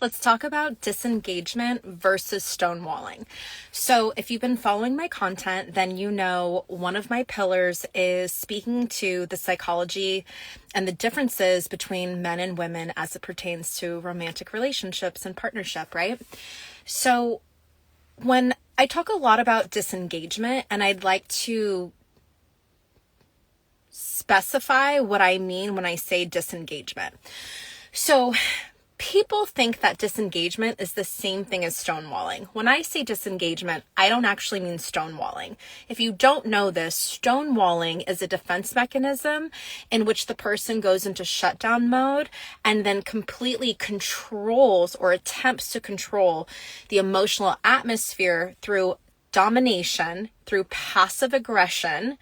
Let's talk about disengagement versus stonewalling. So if you've been following my content, then you know one of my pillars is speaking to the psychology and the differences between men and women as it pertains to romantic relationships and partnership, right? So when I talk a lot about disengagement, and I'd like to specify what I mean when I say disengagement. So people think that disengagement is the same thing as stonewalling. When I say disengagement, I don't actually mean stonewalling. If you don't know this, stonewalling is a defense mechanism in which the person goes into shutdown mode and then completely controls or attempts to control the emotional atmosphere through domination, through passive aggression,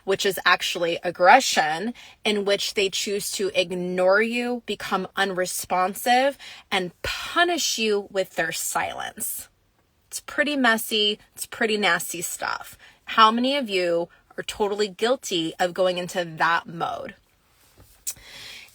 which is actually aggression, in which they choose to ignore you, become unresponsive, and punish you with their silence. It's pretty messy. It's pretty nasty stuff. How many of you are totally guilty of going into that mode?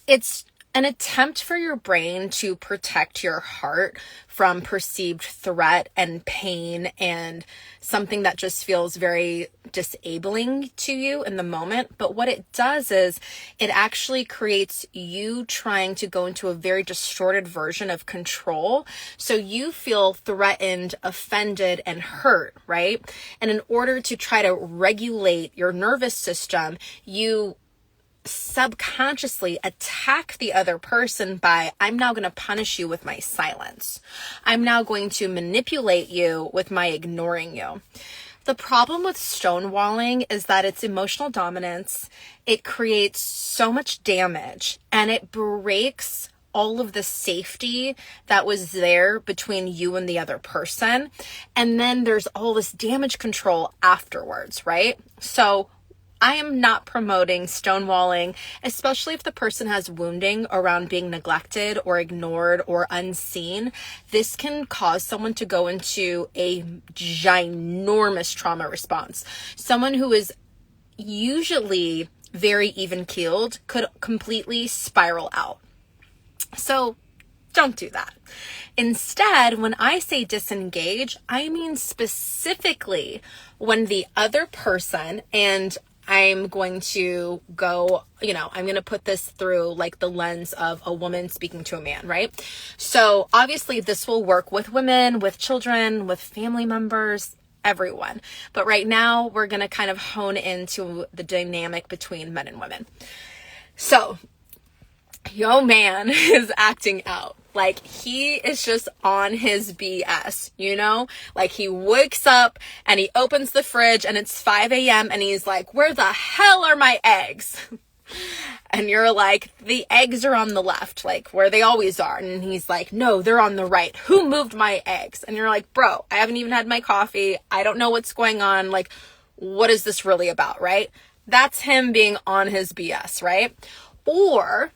It's an attempt for your brain to protect your heart from perceived threat and pain and something that just feels very disabling to you in the moment. But what it does is it actually creates you trying to go into a very distorted version of control. So you feel threatened, offended, and hurt, right? And in order to try to regulate your nervous system, you subconsciously attack the other person by, I'm now going to punish you with my silence. I'm now going to manipulate you with my ignoring you. The problem with stonewalling is that it's emotional dominance. It creates so much damage and it breaks all of the safety that was there between you and the other person. And then there's all this damage control afterwards, right? So I am not promoting stonewalling, especially if the person has wounding around being neglected or ignored or unseen. This can cause someone to go into a ginormous trauma response. Someone who is usually very even-keeled could completely spiral out. So don't do that. Instead, when I say disengage, I mean specifically when the other person, and I'm going to go, I'm going to put this through like the lens of a woman speaking to a man, right? So obviously this will work with women, with children, with family members, everyone. But right now we're going to kind of hone into the dynamic between men and women. So your man is acting out. Like he is just on his BS, like he wakes up and he opens the fridge and it's 5 a.m. and he's like, where the hell are my eggs? And you're like, the eggs are on the left, like where they always are. And he's like, no, they're on the right. Who moved my eggs? And you're like, bro, I haven't even had my coffee. I don't know what's going on. Like, what is this really about? Right? That's him being on his BS, right? Or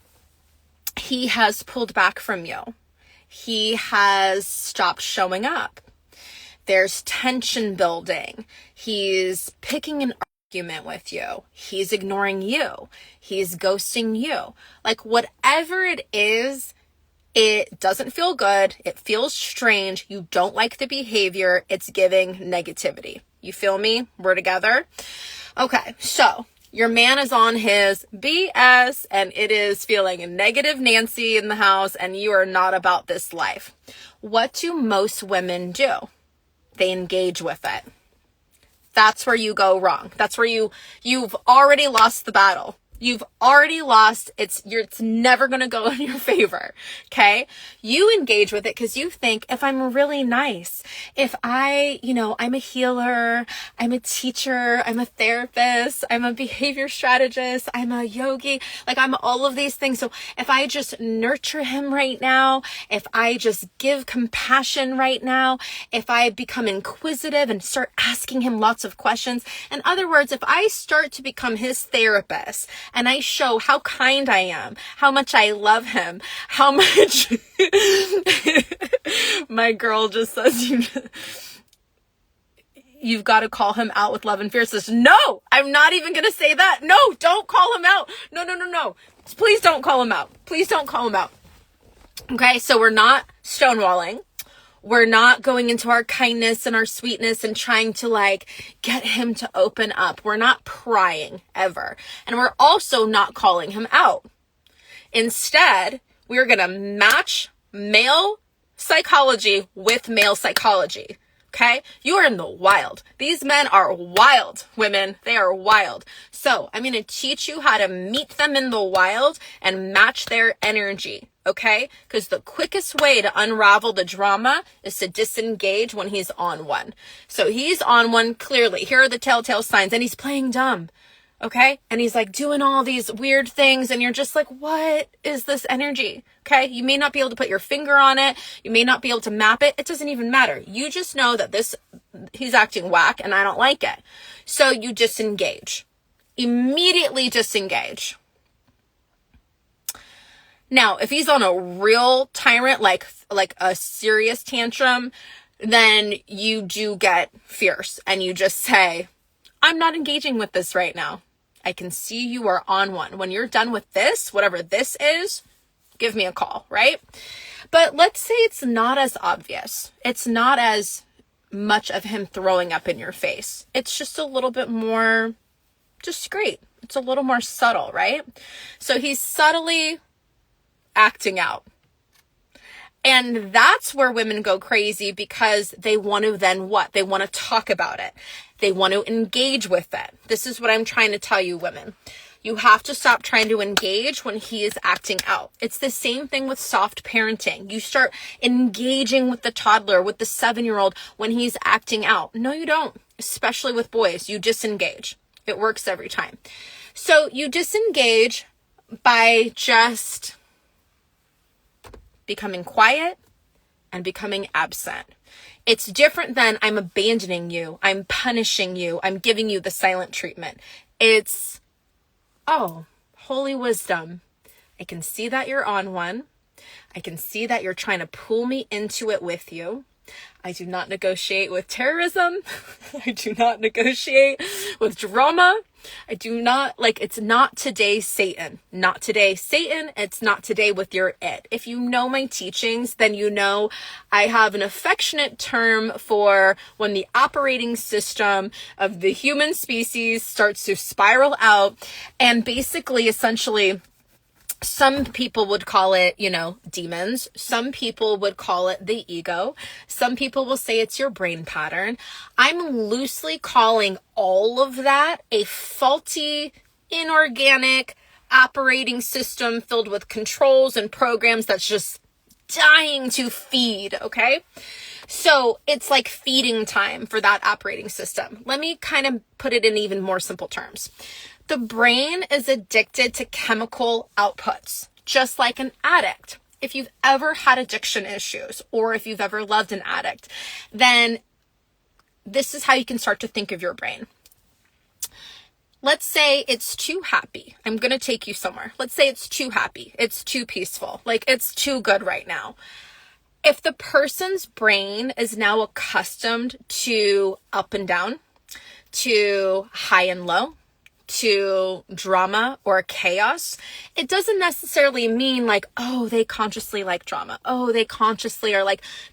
he has pulled back from you. He has stopped showing up. There's tension building. He's picking an argument with you. He's ignoring you. He's ghosting you. Like whatever it is, it doesn't feel good. It feels strange. You don't like the behavior. It's giving negativity. You feel me? We're together? Okay, so your man is on his BS and it is feeling a negative Nancy in the house and you are not about this life. What do most women do? They engage with it. That's where you go wrong. That's where you've already lost the battle. You've already lost. It's never going to go in your favor. Okay. You engage with it because you think if I'm really nice, if I'm a healer, I'm a teacher, I'm a therapist, I'm a behavior strategist, I'm a yogi, like I'm all of these things. So if I just nurture him right now, if I just give compassion right now, if I become inquisitive and start asking him lots of questions, in other words, if I start to become his therapist, and I show how kind I am, how much I love him, how much my girl just says you've got to call him out with love and fierceness. No, I'm not even going to say that. No, don't call him out. No. Please don't call him out. Please don't call him out. Okay, so we're not stonewalling. We're not going into our kindness and our sweetness and trying to like get him to open up. We're not prying ever. And we're also not calling him out. Instead, we're going to match male psychology with male psychology. Okay? You are in the wild. These men are wild, women. They are wild. So I'm going to teach you how to meet them in the wild and match their energy. Okay? Because the quickest way to unravel the drama is to disengage when he's on one. So he's on one clearly. Here are the telltale signs. And he's playing dumb. Okay? And he's like doing all these weird things. And you're just like, what is this energy? Okay? You may not be able to put your finger on it. You may not be able to map it. It doesn't even matter. You just know that he's acting whack and I don't like it. So you disengage. Immediately disengage. Now, if he's on a real tyrant, like a serious tantrum, then you do get fierce and you just say, I'm not engaging with this right now. I can see you are on one. When you're done with this, whatever this is, give me a call, right? But let's say it's not as obvious. It's not as much of him throwing up in your face. It's just a little bit more discreet. It's a little more subtle, right? So he's subtly acting out. And that's where women go crazy because they want to then what? They want to talk about it. They want to engage with it. This is what I'm trying to tell you, women. You have to stop trying to engage when he is acting out. It's the same thing with soft parenting. You start engaging with the toddler, with the 7-year-old when he's acting out. No, you don't. Especially with boys. You disengage. It works every time. So you disengage by just becoming quiet and becoming absent. It's different than I'm abandoning you, I'm punishing you, I'm giving you the silent treatment. It's, oh, holy wisdom. I can see that you're on one. I can see that you're trying to pull me into it with you. I do not negotiate with terrorism. I do not negotiate with drama. I do not, it's not today, Satan. Not today, Satan. It's not today with your it. If you know my teachings, then you know I have an affectionate term for when the operating system of the human species starts to spiral out and basically, essentially, some people would call it, demons. Some people would call it the ego. Some people will say it's your brain pattern. I'm loosely calling all of that a faulty, inorganic operating system filled with controls and programs that's just dying to feed, okay? So it's like feeding time for that operating system. Let me kind of put it in even more simple terms. The brain is addicted to chemical outputs, just like an addict. If you've ever had addiction issues or if you've ever loved an addict, then this is how you can start to think of your brain. Let's say it's too happy. I'm going to take you somewhere. Let's say it's too happy. It's too peaceful. It's too good right now. If the person's brain is now accustomed to up and down, to high and low, to drama or chaos, it doesn't necessarily mean they consciously like drama. Oh, they consciously are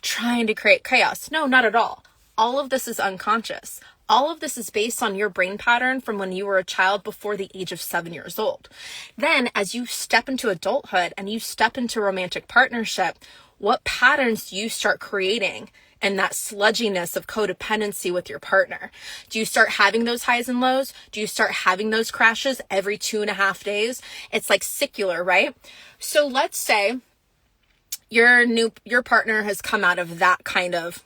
trying to create chaos. No, not at all. All of this is unconscious. All of this is based on your brain pattern from when you were a child before the age of 7 years old. Then as you step into adulthood and you step into romantic partnership, what patterns do you start creating? And that sludginess of codependency with your partner? Do you start having those highs and lows? Do you start having those crashes every 2.5 days? It's like secular, right? So let's say your partner has come out of that kind of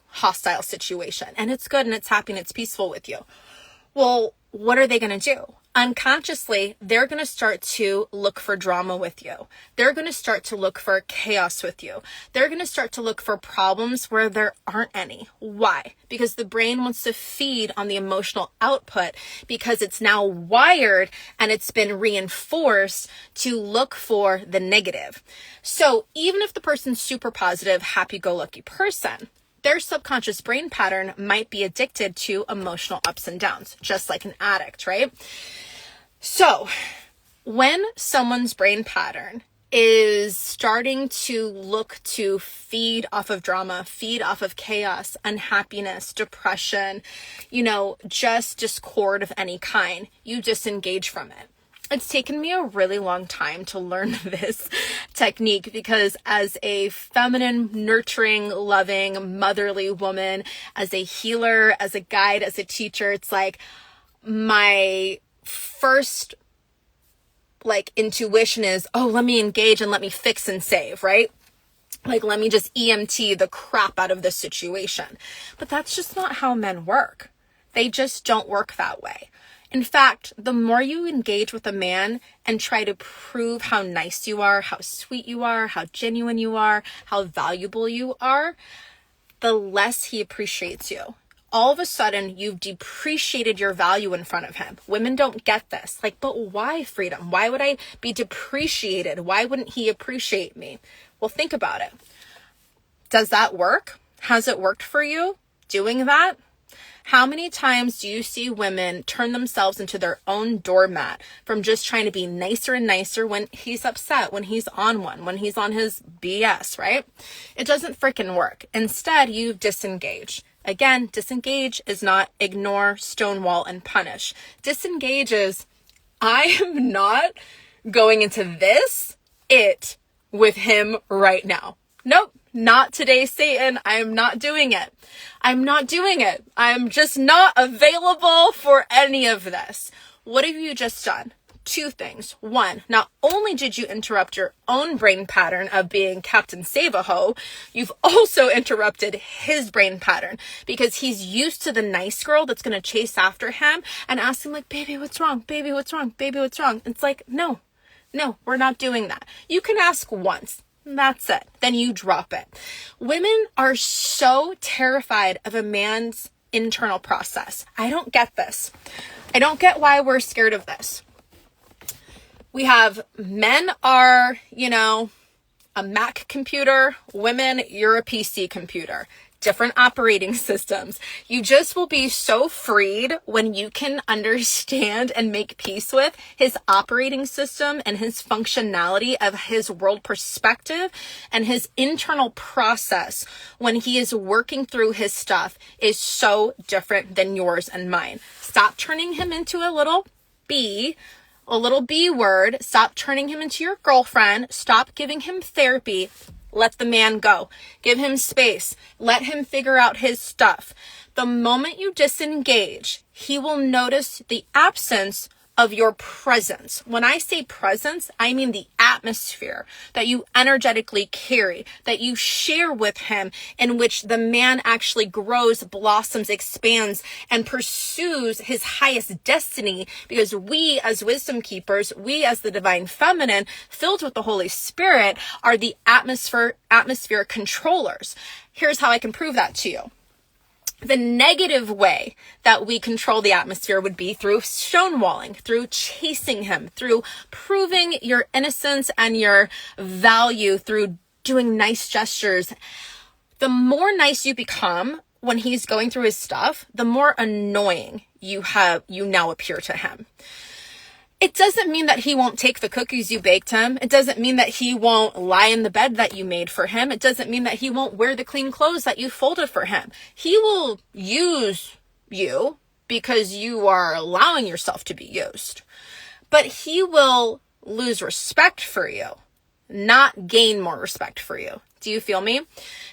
hostile situation and it's good and it's happy and it's peaceful with you. Well, what are they going to do? Unconsciously, they're going to start to look for drama with you. They're going to start to look for chaos with you. They're going to start to look for problems where there aren't any. Why? Because the brain wants to feed on the emotional output because it's now wired and it's been reinforced to look for the negative. So even if the person's super positive, happy-go-lucky person, their subconscious brain pattern might be addicted to emotional ups and downs, just like an addict, right? So when someone's brain pattern is starting to look to feed off of drama, feed off of chaos, unhappiness, depression, just discord of any kind, you disengage from it. It's taken me a really long time to learn this technique because as a feminine, nurturing, loving, motherly woman, as a healer, as a guide, as a teacher, it's like my first intuition is, let me engage and let me fix and save, right? Let me just EMT the crap out of this situation. But that's just not how men work. They just don't work that way. In fact, the more you engage with a man and try to prove how nice you are, how sweet you are, how genuine you are, how valuable you are, the less he appreciates you. All of a sudden, you've depreciated your value in front of him. Women don't get this. But why, Freedom? Why would I be depreciated? Why wouldn't he appreciate me? Well, think about it. Does that work? Has it worked for you doing that? How many times do you see women turn themselves into their own doormat from just trying to be nicer and nicer when he's upset, when he's on one, when he's on his BS, right? It doesn't freaking work. Instead, you disengage. Again, disengage is not ignore, stonewall, and punish. Disengage is, I am not going into it with him right now. Nope, not today, Satan. I am not doing it. I'm not doing it. I'm just not available for any of this. What have you just done? Two things. One, not only did you interrupt your own brain pattern of being Captain Save-A-Ho, you've also interrupted his brain pattern because he's used to the nice girl that's going to chase after him and ask him baby, what's wrong? Baby, what's wrong? Baby, what's wrong? It's no, we're not doing that. You can ask once. That's it. Then you drop it. Women are so terrified of a man's internal process. I don't get this. I don't get why we're scared of this. We have men are, a Mac computer, women, you're a PC computer. Different operating systems. You just will be so freed when you can understand and make peace with his operating system and his functionality of his world perspective and his internal process when he is working through his stuff is so different than yours and mine. Stop turning him into a little B word. Stop turning him into your girlfriend. Stop giving him therapy. Let the man go. Give him space. Let him figure out his stuff. The moment you disengage, he will notice the absence of your presence. When I say presence, I mean the atmosphere that you energetically carry, that you share with him, in which the man actually grows, blossoms, expands, and pursues his highest destiny. Because we as wisdom keepers, we as the divine feminine, filled with the Holy Spirit, are the atmosphere controllers. Here's how I can prove that to you. The negative way that we control the atmosphere would be through stonewalling, through chasing him, through proving your innocence and your value, through doing nice gestures. The more nice you become when he's going through his stuff, the more annoying you now appear to him. It doesn't mean that he won't take the cookies you baked him. It doesn't mean that he won't lie in the bed that you made for him. It doesn't mean that he won't wear the clean clothes that you folded for him. He will use you because you are allowing yourself to be used. But he will lose respect for you, not gain more respect for you. Do you feel me?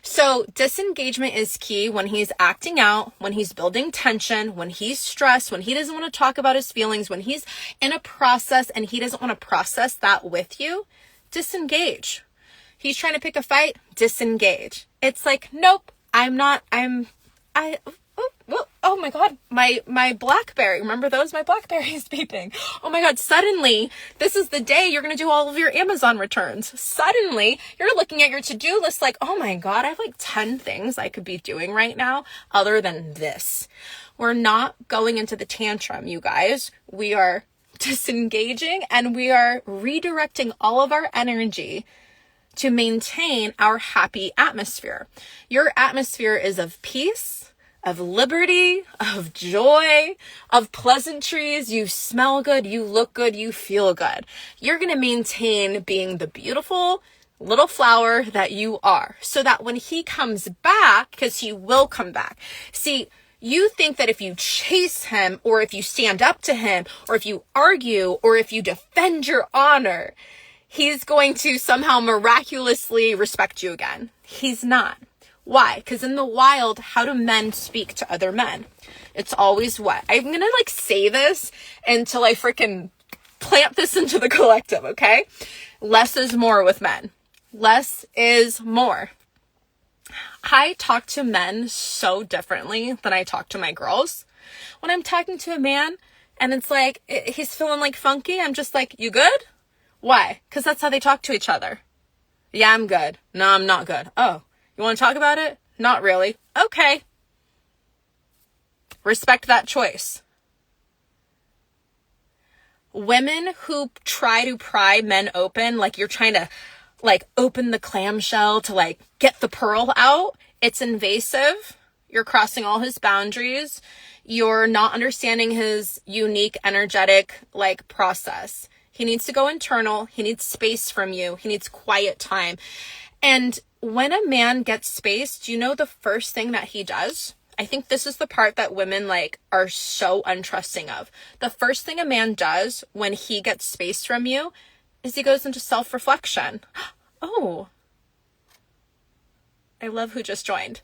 So disengagement is key when he's acting out, when he's building tension, when he's stressed, when he doesn't want to talk about his feelings, when he's in a process and he doesn't want to process that with you. Disengage. He's trying to pick a fight. Disengage. It's nope, oh my God, my BlackBerry. Remember those? My BlackBerry is beeping. Oh my God, suddenly, this is the day you're going to do all of your Amazon returns. Suddenly, you're looking at your to-do list oh my God, I have 10 things I could be doing right now other than this. We're not going into the tantrum, you guys. We are disengaging and we are redirecting all of our energy to maintain our happy atmosphere. Your atmosphere is of peace, of liberty, of joy, of pleasantries. You smell good, you look good, you feel good. You're going to maintain being the beautiful little flower that you are, so that when he comes back, because he will come back. See, you think that if you chase him, or if you stand up to him, or if you argue, or if you defend your honor, he's going to somehow miraculously respect you again. He's not. Why? Because in the wild, how do men speak to other men? It's always what? I'm going to say this until I freaking plant this into the collective, okay? Less is more with men. Less is more. I talk to men so differently than I talk to my girls. When I'm talking to a man and it's like, he's feeling like funky, I'm just like, you good? Why? Because that's how they talk to each other. Yeah, I'm good. No, I'm not good. Oh, you want to talk about it? Not really. Okay. Respect that choice. Women who try to pry men open, like you're trying to open the clamshell to get the pearl out, it's invasive. You're crossing all his boundaries. You're not understanding his unique energetic process. He needs to go internal. He needs space from you. He needs quiet time. And when a man gets space, do you know the first thing that he does? I think this is the part that women are so untrusting of. The first thing a man does when he gets space from you is he goes into self-reflection. Oh, I love who just joined.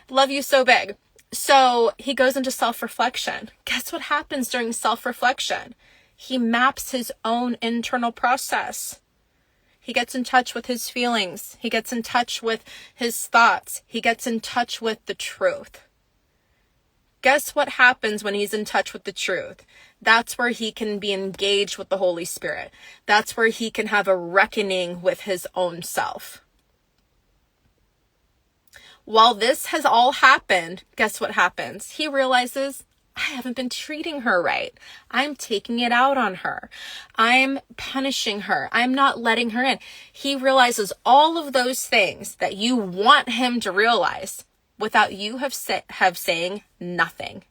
Love you so big. So he goes into self-reflection. Guess what happens during self-reflection? He maps his own internal process. He gets in touch with his feelings. He gets in touch with his thoughts. He gets in touch with the truth. Guess what happens when he's in touch with the truth? That's where he can be engaged with the Holy Spirit. That's where he can have a reckoning with his own self. While this has all happened, guess what happens? He realizes, I haven't been treating her right. I'm taking it out on her. I'm punishing her. I'm not letting her in. He realizes all of those things that you want him to realize without you have saying nothing.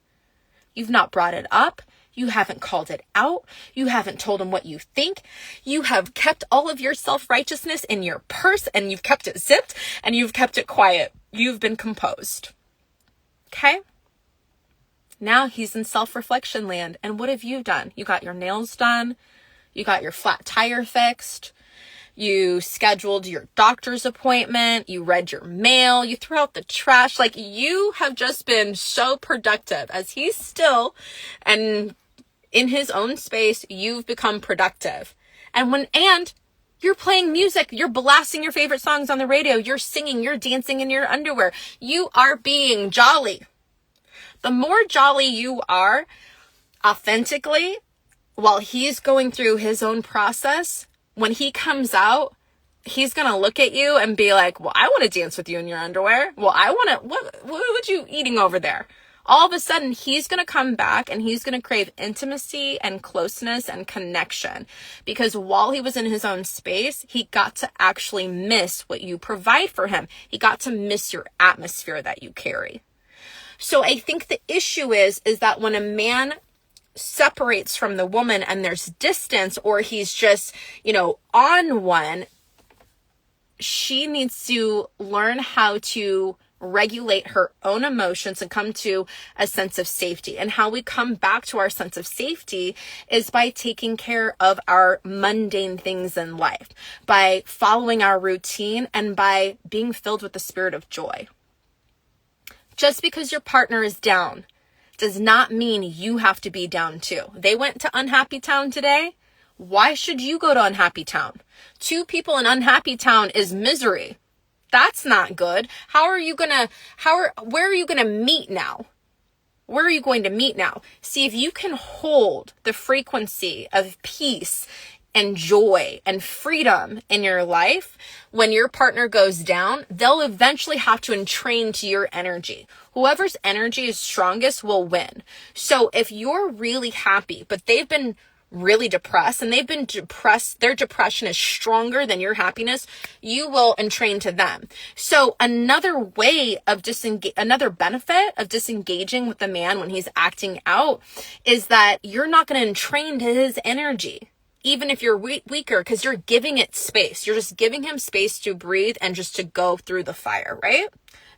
You've not brought it up. You haven't called it out. You haven't told him what you think. You have kept all of your self-righteousness in your purse, and you've kept it zipped, and you've kept it quiet. You've been composed. Okay? Now he's in self-reflection land. And what have you done? You got your nails done. You got your flat tire fixed. You scheduled your doctor's appointment. You read your mail. You threw out the trash. You have just been so productive as he's still and in his own space. You've become productive. And you're playing music. You're blasting your favorite songs on the radio. You're singing. You're dancing in your underwear. You are being jolly. The more jolly you are authentically while he's going through his own process, when he comes out, he's going to look at you and be like, well, I want to dance with you in your underwear. Well, what would you eating over there? All of a sudden, he's going to come back and he's going to crave intimacy and closeness and connection. Because while he was in his own space, he got to actually miss what you provide for him. He got to miss your atmosphere that you carry. So I think the issue is that when a man separates from the woman and there's distance, or he's just, on one, she needs to learn how to regulate her own emotions and come to a sense of safety. And how we come back to our sense of safety is by taking care of our mundane things in life, by following our routine, and by being filled with the spirit of joy. Just because your partner is down does not mean you have to be down too. They went to Unhappy Town today. Why should you go to Unhappy Town? 2 people in Unhappy Town is misery. That's not good. Where are you going to meet now? Where are you going to meet now? See, if you can hold the frequency of peace and joy and freedom in your life, when your partner goes down, they'll eventually have to entrain to your energy. Whoever's energy is strongest will win. So if you're really happy, but they've been really depressed and they've been depressed, their depression is stronger than your happiness, you will entrain to them. So another way of another benefit of disengaging with the man when he's acting out is that you're not going to entrain to his energy, even if you're weaker, because you're giving it space. You're just giving him space to breathe and just to go through the fire, right?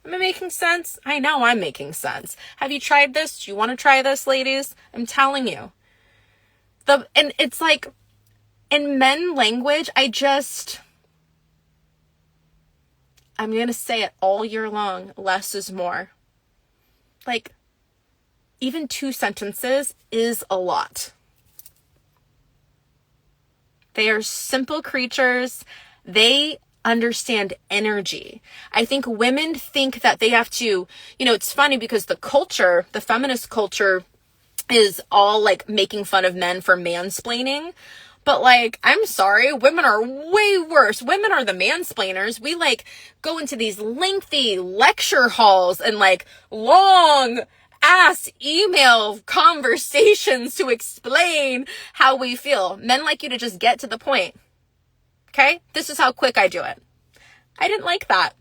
Am I making sense? I know I'm making sense. Have you tried this? Do you want to try this, ladies? I'm telling you. And it's like, in men language, I'm going to say it all year long, less is more. Like, even 2 sentences is a lot. They are simple creatures. They understand energy. I think women think that they have to, it's funny because the feminist culture is all like making fun of men for mansplaining. But like, I'm sorry, women are way worse. Women are the mansplainers. We like go into these lengthy lecture halls and like long ass email conversations to explain how we feel. Men like you to just get to the point. Okay? This is how quick I do it. I didn't like that.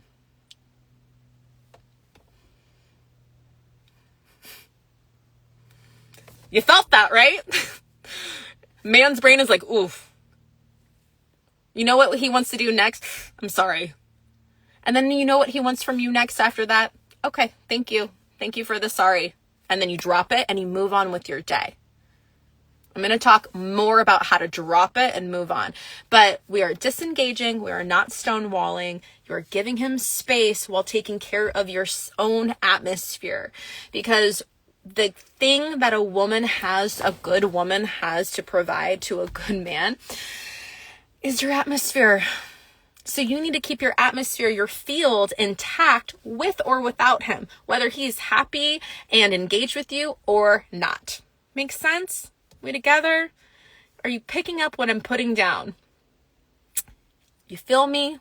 You felt that, right? Man's brain is like, oof. You know what he wants to do next? I'm sorry. And then you know what he wants from you next after that? Okay, thank you. Thank you for the sorry. And then you drop it and you move on with your day. I'm going to talk more about how to drop it and move on. But we are disengaging. We are not stonewalling. You are giving him space while taking care of your own atmosphere. Because the thing that a good woman has to provide to a good man is your atmosphere. So you need to keep your atmosphere, your field intact with or without him, whether he's happy and engaged with you or not. Make sense? We together? Are you picking up what I'm putting down? You feel me?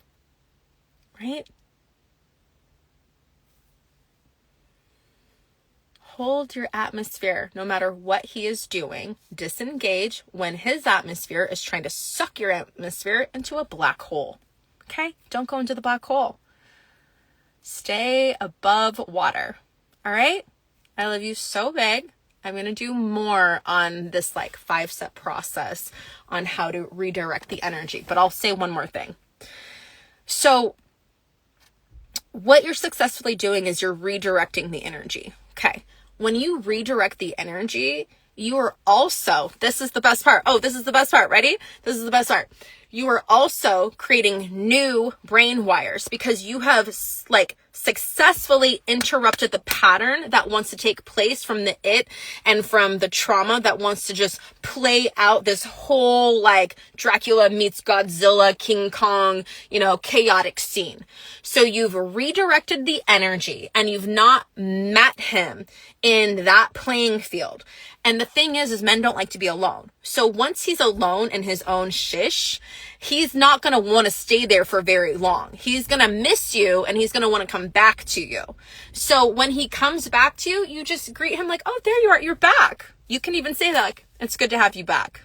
Right? Hold your atmosphere no matter what he is doing. Disengage when his atmosphere is trying to suck your atmosphere into a black hole. Okay? Don't go into the black hole. Stay above water. All right? I love you so big. I'm going to do more on this like 5-step process on how to redirect the energy. But I'll say one more thing. So what you're successfully doing is you're redirecting the energy. Okay. When you redirect the energy, you are also, this is the best part. Oh, this is the best part. Ready? This is the best part. You are also creating new brain wires because you have like successfully interrupted the pattern that wants to take place from the it and from the trauma that wants to just play out this whole like Dracula meets Godzilla, King Kong, chaotic scene. So you've redirected the energy and you've not met him in that playing field. And the thing is men don't like to be alone. So once he's alone in his own shish, he's not going to want to stay there for very long. He's going to miss you and he's going to want to come back to you. So when he comes back to you, you just greet him like, oh, there you are. You're back. You can even say that, like, it's good to have you back.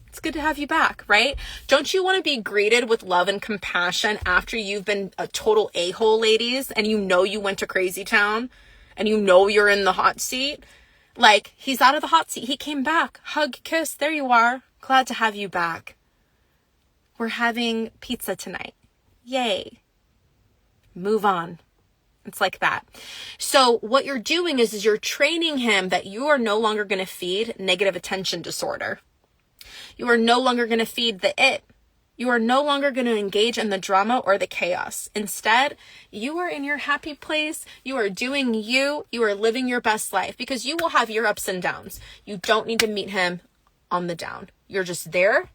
It's good to have you back, right? Don't you want to be greeted with love and compassion after you've been a total a-hole, ladies, and you went to crazy town and you're in the hot seat? Like, he's out of the hot seat. He came back. Hug, kiss. There you are. Glad to have you back. We're having pizza tonight. Yay. Move on. It's like that. So what you're doing is you're training him that you are no longer going to feed negative attention disorder. You are no longer going to feed the it. You are no longer going to engage in the drama or the chaos. Instead, you are in your happy place. You are doing you. You are living your best life because you will have your ups and downs. You don't need to meet him on the down. You're just there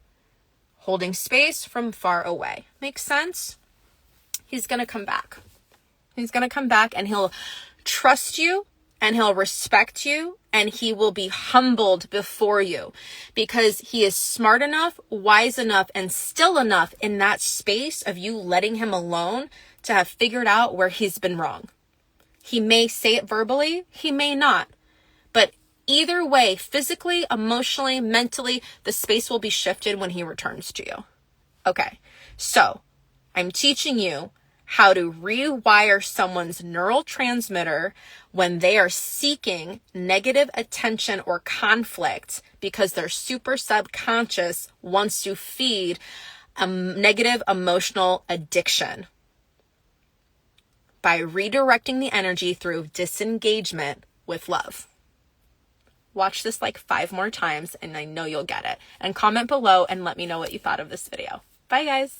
holding space from far away. Makes sense? He's going to come back. He's going to come back and he'll trust you and he'll respect you and he will be humbled before you because he is smart enough, wise enough, and still enough in that space of you letting him alone to have figured out where he's been wrong. He may say it verbally, he may not, but Either way, physically, emotionally, mentally, the space will be shifted when he returns to you. Okay, so I'm teaching you how to rewire someone's neurotransmitter when they are seeking negative attention or conflict because their super subconscious wants to feed a negative emotional addiction by redirecting the energy through disengagement with love. Watch this like 5 more times and I know you'll get it. And comment below and let me know what you thought of this video. Bye guys.